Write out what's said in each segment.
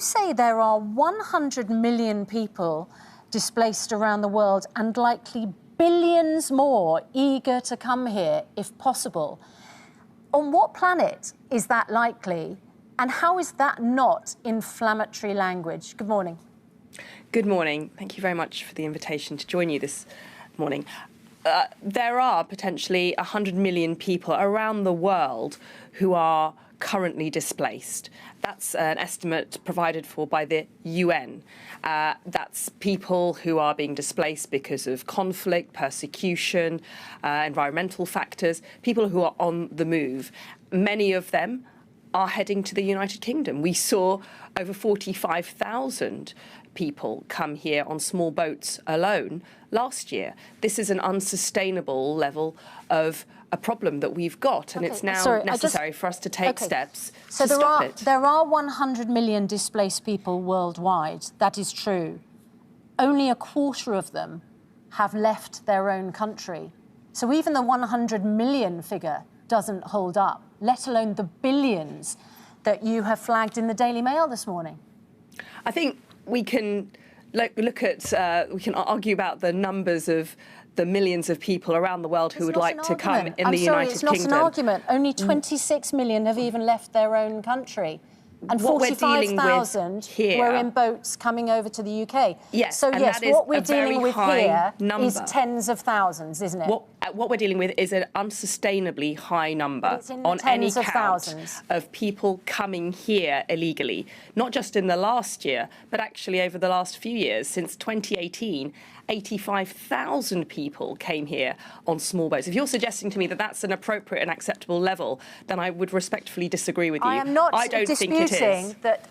You say there are 100 million people displaced around the world and likely billions more eager to come here if possible. On what planet is that likely, and how is that not inflammatory language? Good morning. Good morning. Thank you very much for the invitation to join you this morning. There are potentially 100 million people around the world who are currently displaced. That's an estimate provided for by the UN. That's people who are being displaced because of conflict, persecution, environmental factors, people who are on the move. Many of them are heading to the United Kingdom. We saw over 45,000 people come here on small boats alone last year. This is an unsustainable level of a problem that we've got, and it's now necessary for us to take steps to stop it. There are 100 million displaced people worldwide. That is true. Only a quarter of them have left their own country. So even the 100 million figure doesn't hold up, let alone the billions that you have flagged in the Daily Mail this morning. I think we can look at, we can argue about the numbers of the millions of people around the world who would like to come in the United Kingdom. It's not an argument. Only 26 million have even left their own country. And 45,000 were in boats coming over to the UK. Yes, so yes, what we're dealing with here is tens of thousands, isn't it? What we're dealing with is an unsustainably high number on any count of people coming here illegally, not just in the last year, but actually over the last few years. Since 2018, 85,000 people came here on small boats. If you're suggesting to me that that's an appropriate and acceptable level, then I would respectfully disagree with you. I am not disputing that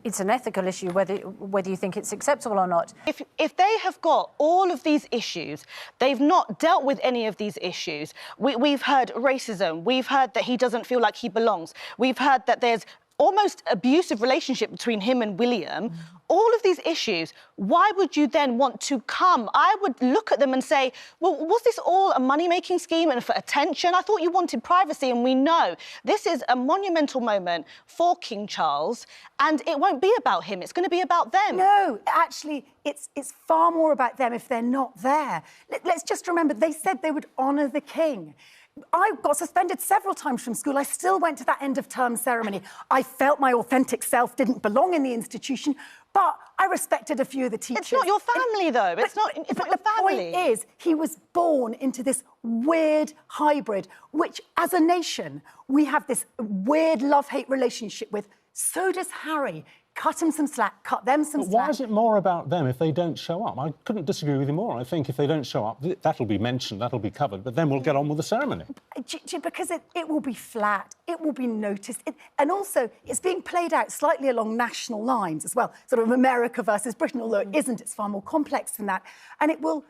it's an ethical issue, whether you think it's acceptable or not. If they have got all of these issues, they've not dealt with any of these issues. We've heard racism. We've heard that he doesn't feel like he belongs. We've heard that there's almost abusive relationship between him and William. All of these issues, why would you then want to come? I would look at them and say, well, was this all a money-making scheme and for attention? I thought you wanted privacy, and we know this is a monumental moment for King Charles, and it won't be about him. It's going to be about them. No, actually, it's far more about them if they're not there. Let's just remember, they said they would honour the King. I got suspended several times from school. I still went to that end-of-term ceremony. I felt my authentic self didn't belong in the institution, but I respected a few of the teachers. It's not your family, though. It's not your family. The point is, he was born into this weird hybrid, which, as a nation, we have this weird love-hate relationship with. So does Harry. Cut him some slack, cut them some slack. Why is it more about them if they don't show up? I couldn't disagree with you more. I think if they don't show up, that'll be mentioned, that'll be covered, but then we'll get on with the ceremony. Because it will be flat, it will be noticed, and also it's being played out slightly along national lines as well, sort of America versus Britain, although it isn't, it's far more complex than that. And it will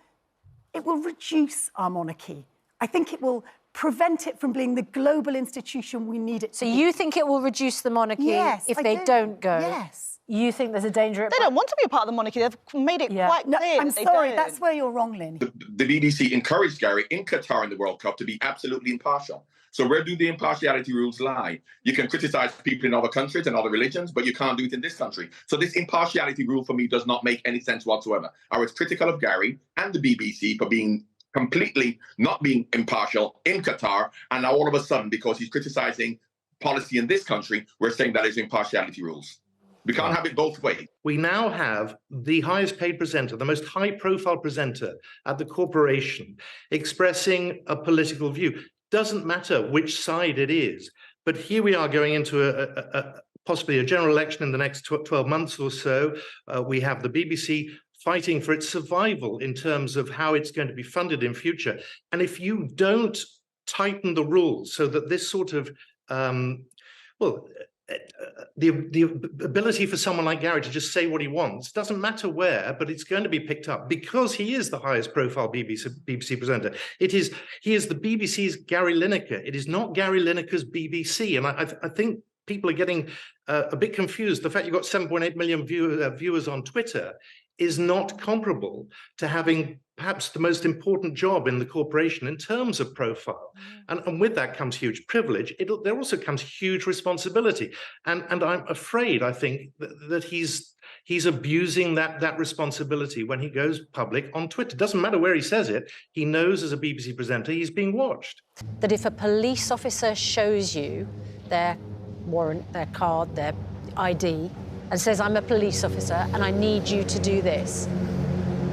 reduce our monarchy. I think it will prevent it from being the global institution we need it to be. So you think it will reduce the monarchy if they don't go? Yes. You think there's a danger? They don't want to be a part of the monarchy. They've made it quite clear. I'm sorry, that's where you're wrong, Lynn. The BBC encouraged Gary in Qatar in the World Cup to be absolutely impartial. So where do the impartiality rules lie? You can criticise people in other countries and other religions, but you can't do it in this country. So this impartiality rule for me does not make any sense whatsoever. I was critical of Gary and the BBC for being completely not being impartial in Qatar, and now all of a sudden, because he's criticising policy in this country, we're saying that is impartiality rules. We can't have it both ways. We now have the highest paid presenter, the most high-profile presenter at the corporation, expressing a political view. Doesn't matter which side it is, but here we are going into possibly a general election in the next 12 months or so. We have the BBC fighting for its survival in terms of how it's going to be funded in future. And if you don't tighten the rules so that this sort of, the ability for someone like Gary to just say what he wants, doesn't matter where, but it's going to be picked up because he is the highest profile BBC presenter. He is the BBC's Gary Lineker. It is not Gary Lineker's BBC. And I think people are getting a bit confused. The fact you've got 7.8 million viewers on Twitter is not comparable to having perhaps the most important job in the corporation in terms of profile. And with that comes huge privilege. There also comes huge responsibility. And I'm afraid, I think, that he's abusing that responsibility when he goes public on Twitter. Doesn't matter where he says it, he knows as a BBC presenter he's being watched. That if a police officer shows you their warrant, their card, their ID, and says, I'm a police officer and I need you to do this,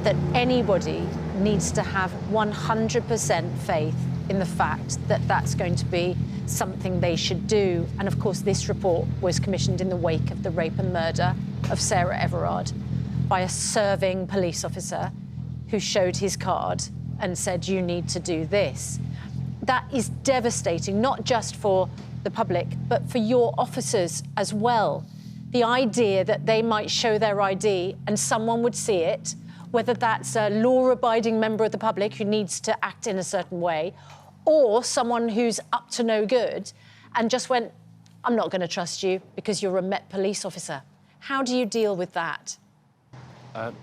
that anybody needs to have 100% faith in the fact that that's going to be something they should do. And of course, this report was commissioned in the wake of the rape and murder of Sarah Everard by a serving police officer who showed his card and said, you need to do this. That is devastating, not just for the public, but for your officers as well. The idea that they might show their ID and someone would see it, whether that's a law-abiding member of the public who needs to act in a certain way, or someone who's up to no good and just went, I'm not going to trust you because you're a Met police officer. How do you deal with that?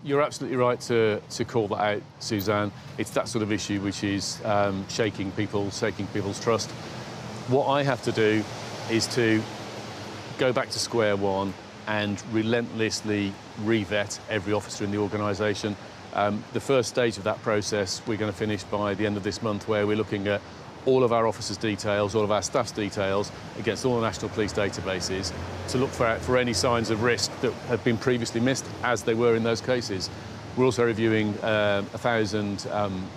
You're absolutely right to call that out, Suzanne. It's that sort of issue which is shaking people's trust. What I have to do is to go back to square one and relentlessly re-vet every officer in the organisation. The first stage of that process we're going to finish by the end of this month, where we're looking at all of our officers' details, all of our staff's details against all the national police databases to look for any signs of risk that have been previously missed, as they were in those cases. We're also reviewing 1,000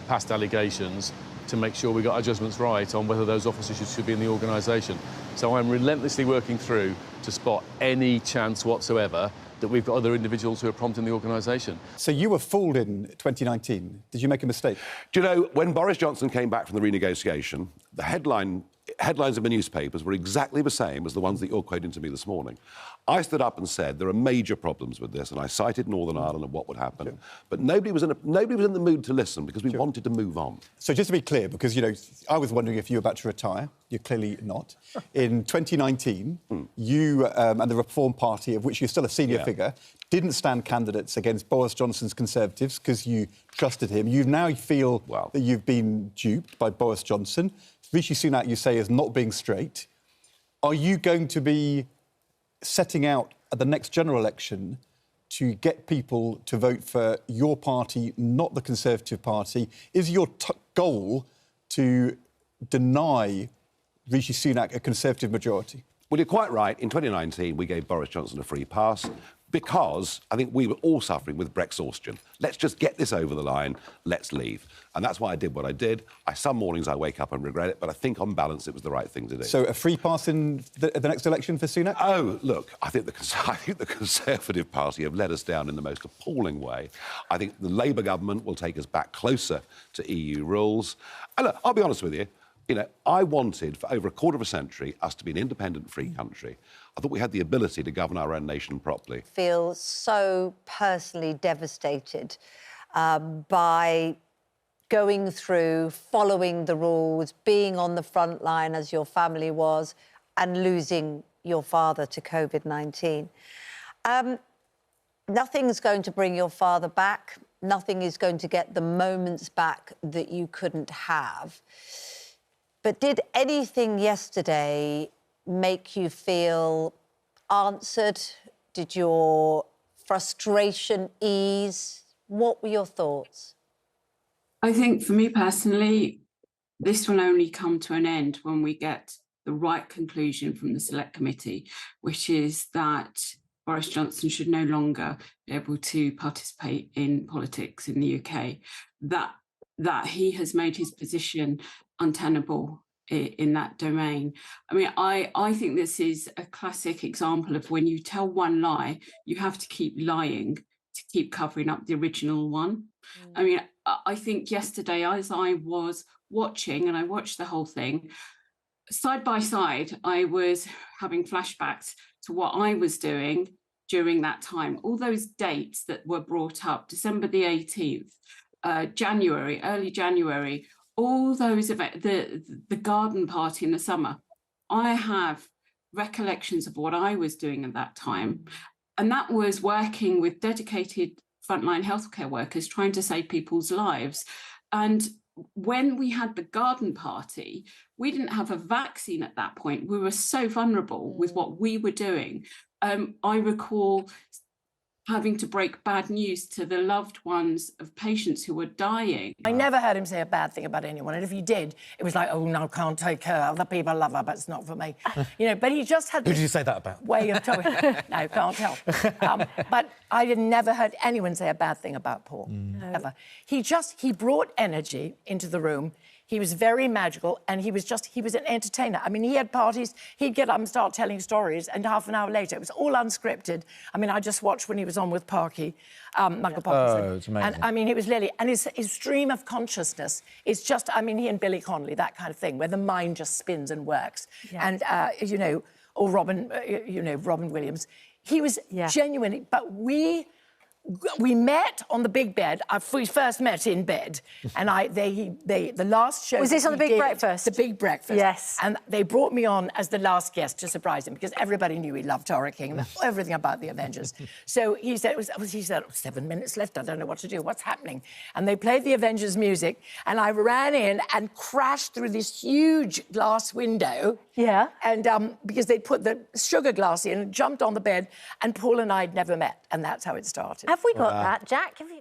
past allegations to make sure we got our judgments right on whether those officers should be in the organisation. So I'm relentlessly working through to spot any chance whatsoever that we've got other individuals who are prompt in the organisation. So you were fooled in 2019. Did you make a mistake? Do you know, when Boris Johnson came back from the renegotiation, the headlines in the newspapers were exactly the same as the ones that you're quoting to me this morning. I stood up and said there are major problems with this, and I cited Northern Ireland and what would happen. Sure. But nobody was in the mood to listen because we wanted to move on. So just to be clear, because, you know, I was wondering if you were about to retire. You're clearly not. In 2019, you and the Reform Party, of which you're still a senior figure, didn't stand candidates against Boris Johnson's Conservatives because you trusted him. You now feel that you've been duped by Boris Johnson. Rishi Sunak, you say, is not being straight. Are you going to be setting out at the next general election to get people to vote for your party, not the Conservative Party? Is your goal to deny Rishi Sunak a Conservative majority? Well, you're quite right. In 2019, we gave Boris Johnson a free pass because I think we were all suffering with Brexhaustion. Let's just get this over the line. Let's leave. And that's why I did what I did. Some mornings I wake up and regret it, but I think on balance it was the right thing to do. So a free pass in the next election for Sunak? Oh, look, I think the Conservative Party have let us down in the most appalling way. I think the Labour government will take us back closer to EU rules. And look, I'll be honest with you. You know, I wanted, for over a quarter of a century, us to be an independent, free country. I thought we had the ability to govern our own nation properly. Feel so personally devastated by going through, following the rules, being on the front line as your family was, and losing your father to COVID-19. Nothing's going to bring your father back. Nothing is going to get the moments back that you couldn't have. But did anything yesterday make you feel answered? Did your frustration ease? What were your thoughts? I think for me personally, this will only come to an end when we get the right conclusion from the Select Committee, which is that Boris Johnson should no longer be able to participate in politics in the UK, that he has made his position untenable in that domain. I mean, I think this is a classic example of when you tell one lie, you have to keep lying to keep covering up the original one. I mean, I think yesterday, as I was watching, and I watched the whole thing, side by side, I was having flashbacks to what I was doing during that time. All those dates that were brought up, December the 18th, January, early January, all those events, the garden party in the summer. I have recollections of what I was doing at that time. And that was working with dedicated frontline healthcare workers trying to save people's lives. And when we had the garden party, we didn't have a vaccine at that point. We were so vulnerable with what we were doing. I recall having to break bad news to the loved ones of patients who were dying. I never heard him say a bad thing about anyone, and if he did, it was like, oh, no, can't take her. Other people love her, but it's not for me. You know, but he just had Who did you say that about? Way of talking. No, can't tell. But I had never heard anyone say a bad thing about Paul, ever. He brought energy into the room. He was very magical, and he was an entertainer. I mean, he had parties, he'd get up and start telling stories, and half an hour later, it was all unscripted. I mean, I just watched when he was on with Parky, Michael Parkinson. Oh, it's amazing. And, I mean, it was literally... And his stream of consciousness is just... I mean, he and Billy Connolly, that kind of thing, where the mind just spins and works. Yeah. And, you know, or Robin Williams. He was genuinely... But we met on the big bed. We first met in bed, and the last show... Was this on the Big Breakfast? The Big Breakfast. Yes. And they brought me on as the last guest to surprise him, because everybody knew he loved Torah King and everything about the Avengers. So he said, 7 minutes left, I don't know what to do, what's happening? And they played the Avengers music, and I ran in and crashed through this huge glass window. Yeah. And because they'd put the sugar glass in, jumped on the bed, and Paul and I'd never met, and that's how it started. Have we got that, Jack? Have you...